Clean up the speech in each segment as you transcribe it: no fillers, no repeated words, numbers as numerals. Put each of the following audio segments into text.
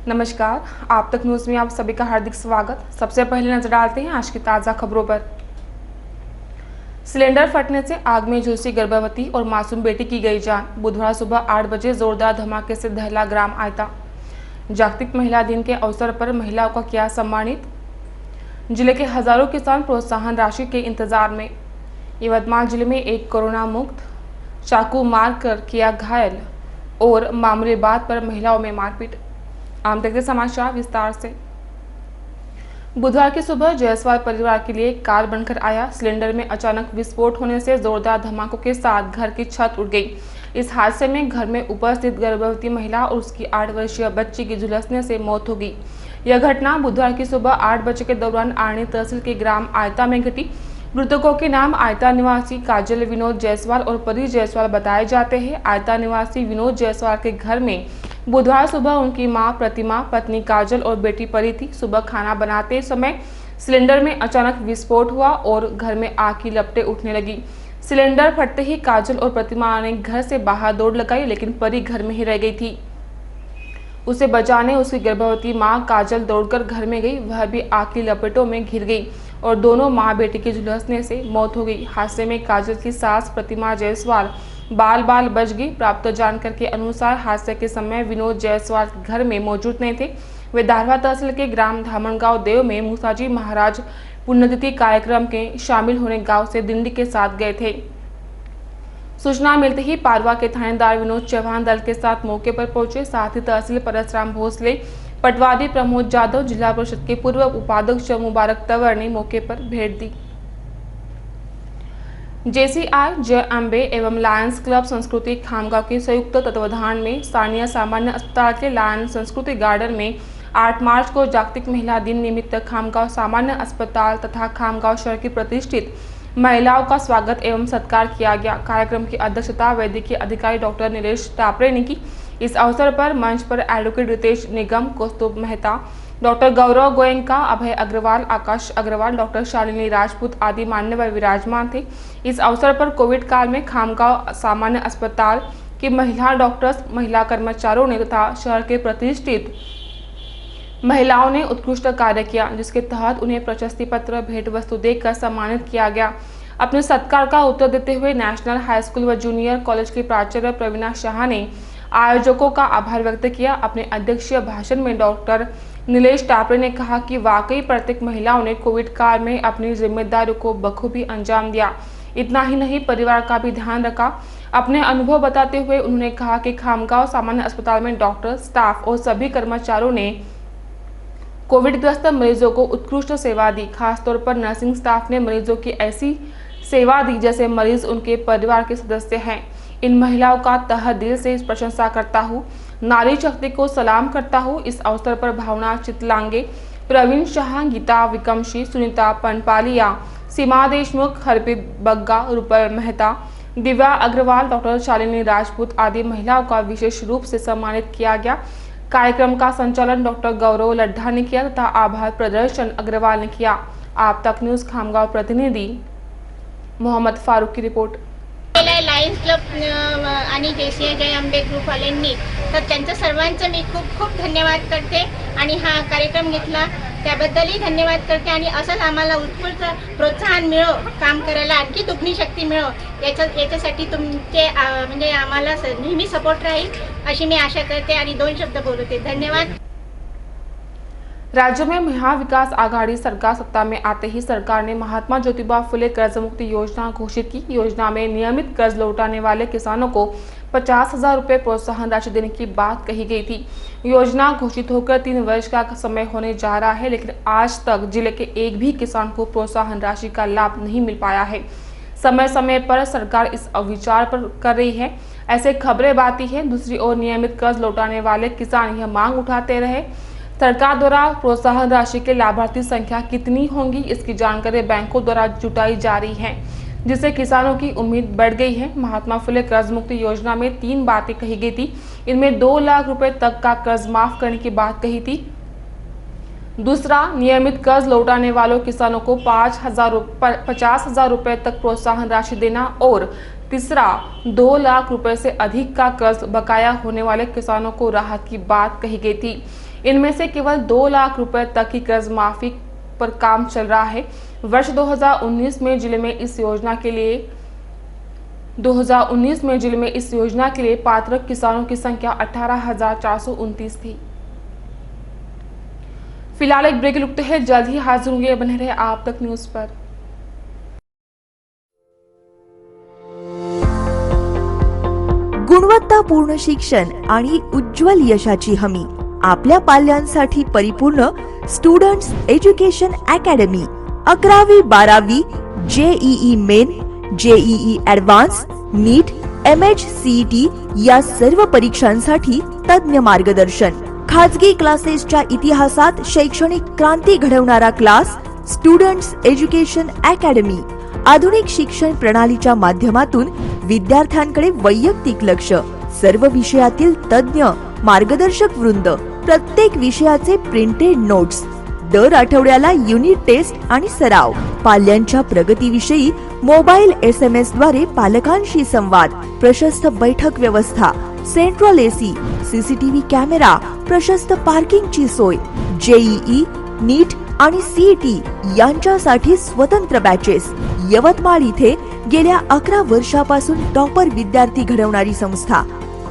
नमस्कार। आप तक न्यूज़ में आप सभी का हार्दिक स्वागत। सबसे पहले नजर डालते हैं आज की ताज़ा खबरों पर। सिलेंडर फटने से आग में झुलसी गर्भवती और मासूम बेटी की गई जान। बुधवार सुबह 8 बजे जोरदार धमाके से दहला ग्राम आयता। जागतिक महिला दिन के अवसर पर महिलाओं का किया सम्मानित। जिले के हजारों किसान प्रोत्साहन राशि के इंतजार में। यवतमाल जिले में एक कोरोना मुक्त चाकू मार कर किया घायल और मामूली बात पर महिलाओं में मारपीट। आम देखते समाचार विस्तार से। बुधवार की सुबह जायसवाल परिवार के लिए कार बनकर आया। सिलेंडर में अचानक विस्फोट होने से जोरदार धमाकों के साथ घर की छत उड़ गई। इस हादसे में घर में उपस्थित गर्भवती महिला और उसकी 8 वर्षीय बच्ची की झुलसने से मौत हो गई। यह घटना बुधवार की सुबह 8 बजे के दौरान आर्णी तहसील के ग्राम आयता में घटी। मृतकों के नाम आयता निवासी काजल विनोद जायसवाल और परी जायसवाल बताए जाते हैं। आयता निवासी विनोद जायसवाल के घर में बुधवार सुबह उनकी मां प्रतिमा, पत्नी काजल और बेटी परी थी। सुबह खाना बनाते समय सिलेंडर में अचानक विस्फोट हुआ और घर में आग की लपटें उठने लगी। सिलेंडर फटते ही काजल और प्रतिमा ने घर से बाहर दौड़ लगाई, लेकिन परी घर में ही रह गई थी। उसे बचाने उसकी गर्भवती मां काजल दौड़कर घर में गई। वह भी आग की लपेटों में घिर गई और दोनों मां बेटी के झुलसने से मौत हो गई। हादसे में काजल की सास प्रतिमा जायसवाल बाल बच गई। प्राप्त जानकारी के अनुसार हादसे के समय विनोद जायसवाल घर में मौजूद नहीं थे। वे दारवा तहसील के ग्राम धामनगांव देव में मूसाजी महाराज पुण्यतिथि कार्यक्रम के शामिल होने गांव से दिंडी के साथ गए थे। सूचना मिलते ही पारवा के थानेदार विनोद चौहान दल के साथ मौके पर पहुंचे। साथ ही तहसील परसराम भोसले, पटवारी प्रमोद जाधव, जिला परिषद के पूर्व उपाध्यक्ष मुबारक तंवर ने मौके पर भेंट दी। जेसीआई, जय अम्बे एवं लायंस क्लब संस्कृति खामगांव के संयुक्त तत्वाधान में स्थानीय सामान्य अस्पताल के लायंस संस्कृति गार्डन में 8 मार्च को जागतिक महिला दिन निमित्त खामगांव सामान्य अस्पताल तथा खामगांव शहर की प्रतिष्ठित महिलाओं का स्वागत एवं सत्कार किया गया। कार्यक्रम की अध्यक्षता वैद्यकीय अधिकारी डॉक्टर नीलेश टापरे ने की। इस अवसर पर मंच पर एडवोकेट रितेश निगम, कौस्तुभ मेहता, डॉक्टर गौरव गोयंका, अभय अग्रवाल, आकाश अग्रवाल, डॉक्टर शालिनी राजपूत आदि मान्यवर विराजमान थे। इस अवसर पर कोविड काल में खामगांव सामान्य अस्पताल की महिला डॉक्टर्स, महिला कर्मचारियों ने तथा शहर के प्रतिष्ठित महिलाओं ने उत्कृष्ट कार्य किया, जिसके तहत उन्हें प्रशस्ति पत्र, भेंट वस्तु देकर सम्मानित किया गया। अपने सत्कार का उत्तर देते हुए नेशनल हाई स्कूल व जूनियर कॉलेज की प्राचार्य प्रवीणा शाह ने आयोजकों का आभार व्यक्त किया। अपने अध्यक्षीय भाषण में डॉक्टर नीलेश टापरे ने कहा कि वाकई प्रत्येक महिलाओं ने कोविड काल में अपनी जिम्मेदारियों को बखूबी अंजाम दिया। इतना ही नहीं, परिवार का भी ध्यान रखा। अपने अनुभव बताते हुए उन्होंने कहा कि खामगांव सामान्य अस्पताल में डॉक्टर, स्टाफ और सभी कर्मचारियों ने कोविड ग्रस्त मरीजों को उत्कृष्ट सेवा दी। खासतौर पर नर्सिंग स्टाफ ने मरीजों की ऐसी सेवा दी जैसे मरीज उनके परिवार के सदस्य हैं। इन महिलाओं का तहे दिल से प्रशंसा करता हूँ, नारी शक्ति को सलाम करता हूँ। इस अवसर पर भावना चितलांगे, प्रवीण शाह, गीता विकमशी, सुनीता पनपालिया, सीमा देशमुख, हरप्रीत बग्गा, रूपल मेहता, दिव्या अग्रवाल, डॉक्टर शालिनी राजपूत आदि महिलाओं का विशेष रूप से सम्मानित किया गया। कार्यक्रम का संचालन डॉक्टर गौरव लड्ढा ने किया तथा आभार प्रदर्शन अग्रवाल ने किया। आप तक न्यूज खामगांव प्रतिनिधि मोहम्मद फारूक की रिपोर्ट। लायन्स क्लब आणि जेसीआय जय अम्बे ग्रुपवाल्यांनी तर त्यांचं सर्वांचं मी खूप खूप धन्यवाद करते आणि हा कार्यक्रम घेतला त्याबद्दलही धन्यवाद करते आणि असंच आम्हाला उत्स्फूर्त प्रोत्साहन मिळो, काम करायला आणखी दुगणी शक्ती मिळो याच्यासाठी तुमचे म्हणजे आम्हाला नेहमी सपोर्ट राहील अशी मी आशा करते आणि 2 शब्द बोलते। धन्यवाद। राज्य में महाविकास आघाड़ी सरकार सत्ता में आते ही सरकार ने महात्मा ज्योतिबा फुले कर्ज मुक्ति योजना घोषित की। योजना में नियमित कर्ज लौटाने वाले किसानों को 50,000 रुपये प्रोत्साहन राशि देने की बात कही गई थी। योजना घोषित होकर 3 वर्ष का समय होने जा रहा है, लेकिन आज तक जिले के एक भी किसान को प्रोत्साहन राशि का लाभ नहीं मिल पाया है। समय समय पर सरकार इस विचार पर कर रही है, ऐसे खबरें आती है। दूसरी ओर नियमित कर्ज लौटाने वाले किसान यह मांग उठाते रहे सरकार द्वारा प्रोत्साहन राशि के लाभार्थी संख्या कितनी होंगी, इसकी जानकारी बैंकों द्वारा जुटाई जा रही है, जिससे किसानों की उम्मीद बढ़ गई है। महात्मा फुले कर्ज मुक्ति योजना में 3 बातें कही गई थी। इनमें 2 लाख रुपए तक का कर्ज माफ करने की बात कही थी। दूसरा, नियमित कर्ज लौटाने वालों किसानों को 50,000 रुपए तक प्रोत्साहन राशि देना और तीसरा 2 लाख रुपए से अधिक का कर्ज बकाया होने वाले किसानों को राहत की बात कही गई थी। इनमें से केवल 2 लाख रुपए तक की कर्ज माफी पर काम चल रहा है। वर्ष 2019 में जिले में इस योजना के लिए पात्र किसानों की संख्या 18,429 थी। फिलहाल एक ब्रेक रुकते हैं, जल्द ही हाजिर होंगे। बने रहे आप तक न्यूज पर। गुणवत्तापूर्ण शिक्षण आणि उज्ज्वल यशाची हमी आपल्या पाल्यांसाठी परिपूर्ण स्टुडंट्स एज्युकेशन अकॅडमी 11वी 12वी JEE main JEE advance NEET MHCET या सर्व परीक्षांसाठी तज्ञ मार्गदर्शन खाजगी क्लासेसच्या इतिहासात शैक्षणिक क्रांती घडवणारा क्लास स्टुडंट्स एज्युकेशन अकॅडमी आधुनिक शिक्षण प्रणालीच्या माध्यमातून विद्यार्थ्यांकडे वैयक्तिक लक्ष सर्व विषयातील तज्ञ मार्गदर्शक वृंद प्रत्येक विषयाचे प्रिंटेड नोट्स दर आठवड्याला युनिट टेस्ट आणि सराव पाल्यांच्या प्रगतीविषयी मोबाईल SMS द्वारे पालकांशी संवाद प्रशस्त बैठक व्यवस्था सेंट्रल AC CCTV कॅमेरा प्रशस्त पार्किंगची सोय JEE नीट आणि CET यांच्यासाठी स्वतंत्र बॅचेस यवतमाळ इथे गेल्या 11 वर्षापासून टॉपर विद्यार्थी घडवणारी संस्था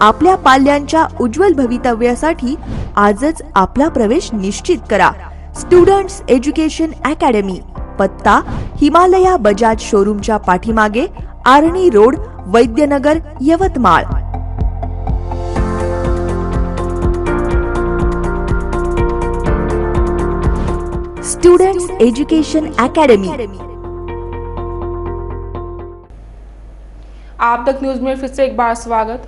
आपल्या पाल्यांच्या उज्ज्वल भवितव्यासाठी आजच आपला प्रवेश निश्चित करा। स्टुडंट्स एज्युकेशन अकॅडमी पत्ता हिमालया बजाज शोरूमच्या पाठीमागे Arni road Vaidyanagar Yavatmal. Students education academy. आप तक न्यूज में फिर से एक बार स्वागत।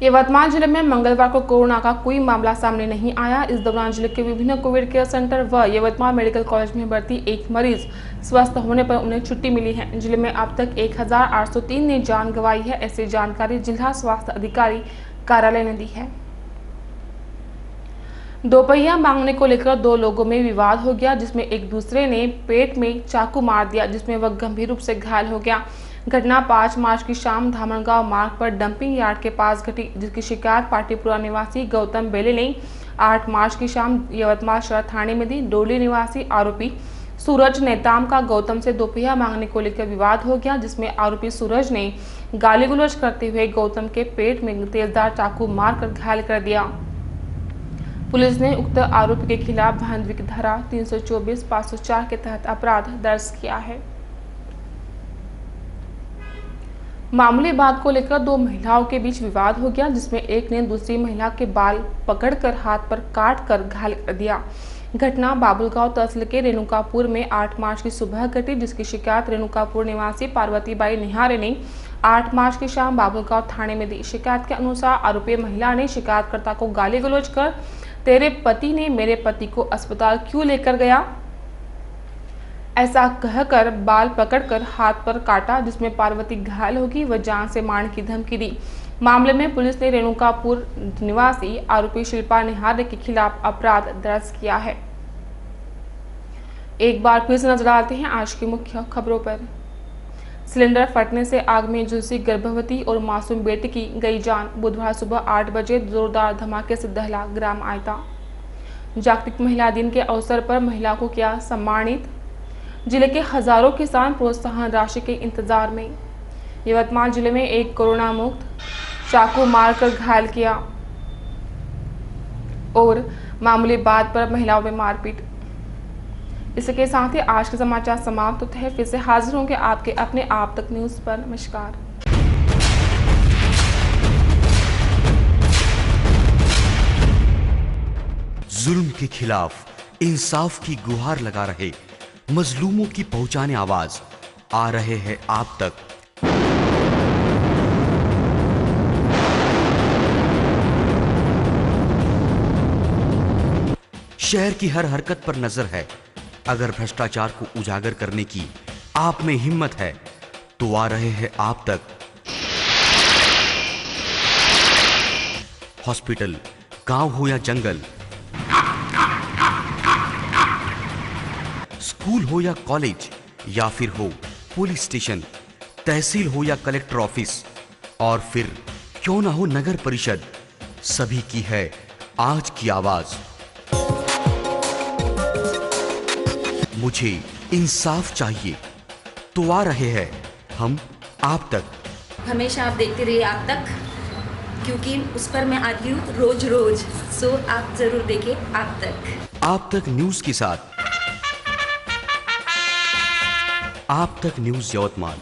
यवतमाल जिले में मंगलवार को कोरोना का कोई मामला सामने नहीं आया। इस दौरान जिले के विभिन्न कोविड केयर सेंटर व यवतमाल मेडिकल कॉलेज में भर्ती एक मरीज स्वस्थ होने पर उन्हें छुट्टी मिली है। जिले में अब तक 1803 ने जान गंवाई है, ऐसी जानकारी जिला स्वास्थ्य अधिकारी कार्यालय ने दी है। दोपहिया मांगने को लेकर 2 लोगों में विवाद हो गया, जिसमें एक दूसरे ने पेट में चाकू मार दिया, जिसमें वह गंभीर रूप से घायल हो गया। घटना 5 मार्च की शाम धामनगांव मार्ग पर डंपिंग यार्ड के पास घटी, जिसकी शिकायत पाटीपुरा निवासी गौतम बेले ने 8 मार्च की शाम यवतमाल शहर थाने में दी। डोली निवासी आरोपी सूरज नेताम का गौतम से दोपहिया मांगने को लेकर विवाद हो गया, जिसमें आरोपी सूरज ने गाली गलौज करते हुए गौतम के पेट में तेजदार चाकू मारकर घायल कर दिया। पुलिस ने उक्त आरोपी के खिलाफ धांधली की धारा 324, 504 के तहत अपराध दर्ज किया है। मामूली बात को लेकर 2 महिलाओं के बीच विवाद हो गया, जिसमें एक ने दूसरी महिला के बाल पकड़कर हाथ पर काट कर घायल कर दिया। घटना बाबुलगांव तहसील के रेणुकापुर में 8 मार्च की सुबह घटी, जिसकी शिकायत रेणुकापुर निवासी पार्वतीबाई निहारे ने 8 मार्च की शाम बाबुलगांव थाने में दी। शिकायत के अनुसार आरोपी महिला ने शिकायतकर्ता को गाली गलौज कर तेरे पति ने मेरे पति को अस्पताल क्यों लेकर गया, ऐसा कहकर बाल पकड़कर हाथ पर काटा, जिसमें पार्वती घायल होगी व जान से मारने की धमकी दी। मामले में पुलिस ने रेणुकापुर निवासी आरोपी शिल्पा निहारे के खिलाफ अपराध दर्ज किया है। एक बार फिर से नजर डालते हैं आज की मुख्य खबरों पर। सिलेंडर फटने से आग में झुलसी गर्भवती और मासूम बेटी की गई जान। बुधवार सुबह 8 बजे जोरदार धमाके से दहला ग्राम आयता। जागतिक महिला दिन के अवसर पर महिला को किया सम्मानित। जिले के हजारों किसान प्रोत्साहन राशि के इंतजार में। यवतमाल जिले में एक कोरोना मुक्त चाकू मारकर घायल किया और मामूली बात पर महिलाओं में मारपीट। इसके साथ ही आज के समाचार समाप्त होते हैं। फिर से हाजिर होंगे आपके अपने आप तक न्यूज पर। नमस्कार। जुल्म के खिलाफ इंसाफ की गुहार लगा रहे मजलूमों की पहुंचाने आवाज आ रहे हैं आप तक। शहर की हर हरकत पर नजर है। अगर भ्रष्टाचार को उजागर करने की आप में हिम्मत है तो आ रहे हैं आप तक। हॉस्पिटल, गांव हो या जंगल, स्कूल हो या कॉलेज या फिर हो पुलिस स्टेशन, तहसील हो या कलेक्टर ऑफिस और फिर क्यों ना हो नगर परिषद, सभी की है आज की आवाज। मुझे इंसाफ चाहिए, तो आ रहे हैं हम आप तक। हमेशा आप देखते रहिए आप तक, क्योंकि उस पर मैं आती हूँ रोज रोज। सो आप जरूर देखिए आप तक न्यूज के साथ। आप तक न्यूज यवतमाल,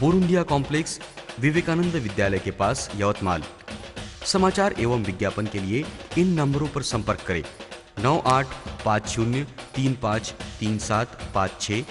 बोरुंडिया कॉम्प्लेक्स, विवेकानंद विद्यालय के पास, यवतमाल। समाचार एवं विज्ञापन के लिए इन नंबरों पर संपर्क करें: 9850353756